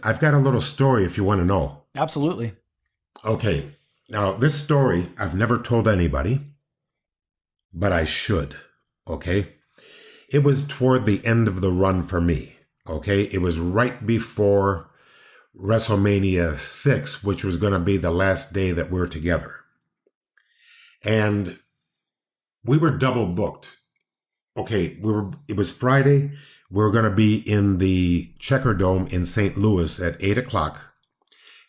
I've got a little story if you want to know. Absolutely. Okay. Now, this story I've never told anybody, but I should. Okay. It was toward the end of the run for me. Okay. It was right before WrestleMania 6, which was going to be the last day that we're together. And we were double booked. Okay. It was Friday. We were going to be in the Checker Dome in St. Louis at 8 o'clock.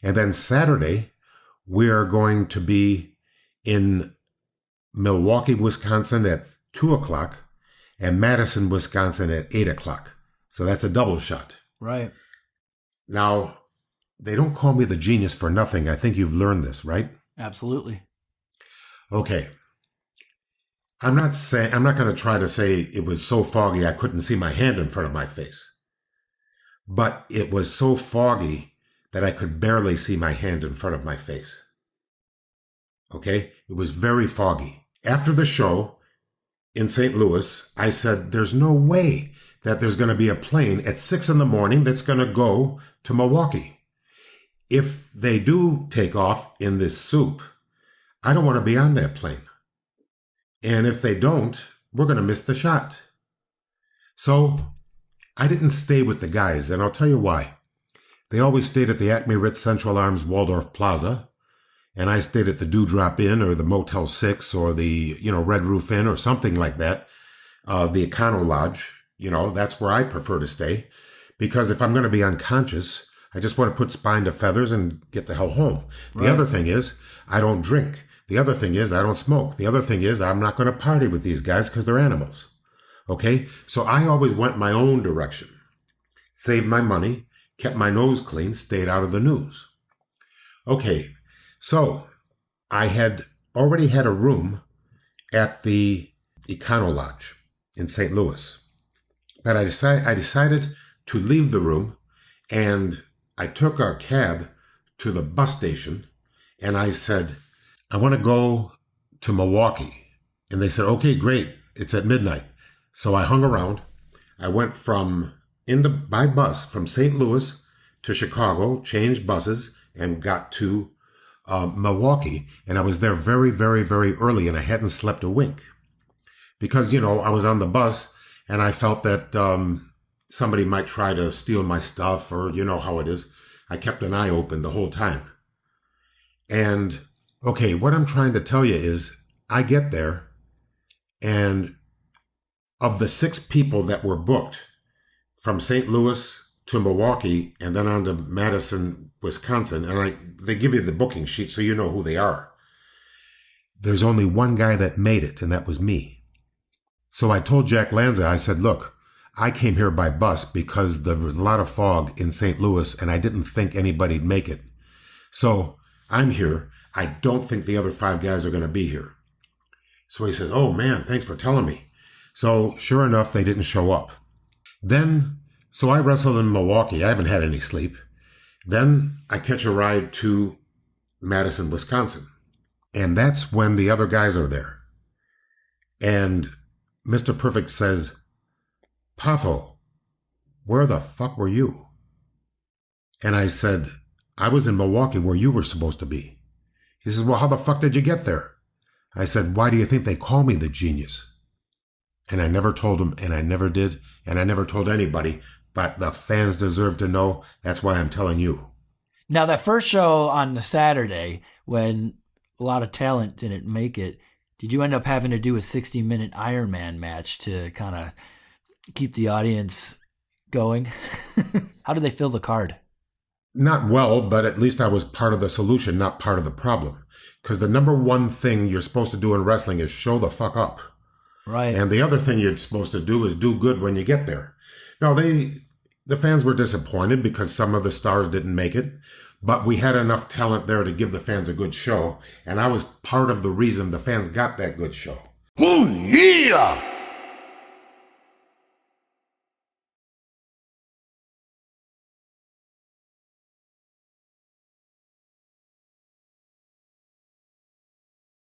And then Saturday, we are going to be in Milwaukee, Wisconsin at 2 o'clock and Madison, Wisconsin at 8 o'clock. So that's a double shot. Right. Now, they don't call me the genius for nothing. I think you've learned this, right? Absolutely. Okay. I'm not going to try to say it was so foggy I couldn't see my hand in front of my face. But it was so foggy that I could barely see my hand in front of my face. Okay? It was very foggy. After the show in St. Louis, I said, there's no way that there's going to be a plane at 6 a.m. that's going to go to Milwaukee. If they do take off in this soup, I don't want to be on that plane. And if they don't, we're going to miss the shot. So I didn't stay with the guys, and I'll tell you why. They always stayed at the Acme Ritz Central Arms Waldorf Plaza, and I stayed at the Dewdrop Inn or the Motel 6 or the, Red Roof Inn or something like that. The Econo Lodge, that's where I prefer to stay. Because if I'm going to be unconscious, I just want to put spine to feathers and get the hell home. The other thing is, I don't drink. The other thing is, I don't smoke. The other thing is, I'm not going to party with these guys because they're animals. Okay? So I always went my own direction. Saved my money, kept my nose clean, stayed out of the news. Okay. So I had already had a room at the Econo Lodge in St. Louis. But I decided to leave the room, and I took a cab to the bus station, and I said, I want to go to Milwaukee. And they said, okay, great. It's at midnight. So I hung around. I went by bus from St. Louis to Chicago, changed buses, and got to Milwaukee. And I was there very, very, very early, and I hadn't slept a wink. Because, I was on the bus, and I felt that somebody might try to steal my stuff, or you know how it is. I kept an eye open the whole time. And okay, what I'm trying to tell you is I get there, and of the 6 people that were booked from St. Louis to Milwaukee and then on to Madison, Wisconsin, and they give you the booking sheet so you know who they are. There's only one guy that made it, and that was me. So I told Jack Lanza, I said, look, I came here by bus because there was a lot of fog in St. Louis, and I didn't think anybody'd make it. So I'm here. I don't think the other 5 guys are going to be here. So he says, oh man, thanks for telling me. So sure enough, they didn't show up. So I wrestled in Milwaukee. I haven't had any sleep. Then I catch a ride to Madison, Wisconsin. And that's when the other guys are there. And Mr. Perfect says, Poffo, where the fuck were you? And I said, I was in Milwaukee where you were supposed to be. He says, well, how the fuck did you get there? I said, why do you think they call me the genius? And I never told him, and I never did, and I never told anybody, but the fans deserve to know. That's why I'm telling you. Now, that first show on the Saturday, when a lot of talent didn't make it, did you end up having to do a 60-minute Iron Man match to kind of keep the audience going? How did they fill the card? Not well, but at least I was part of the solution, not part of the problem. Because the number one thing you're supposed to do in wrestling is show the fuck up. Right. And the other thing you're supposed to do is do good when you get there. Now, the fans were disappointed because some of the stars didn't make it, but we had enough talent there to give the fans a good show, and I was part of the reason the fans got that good show. Oh, yeah!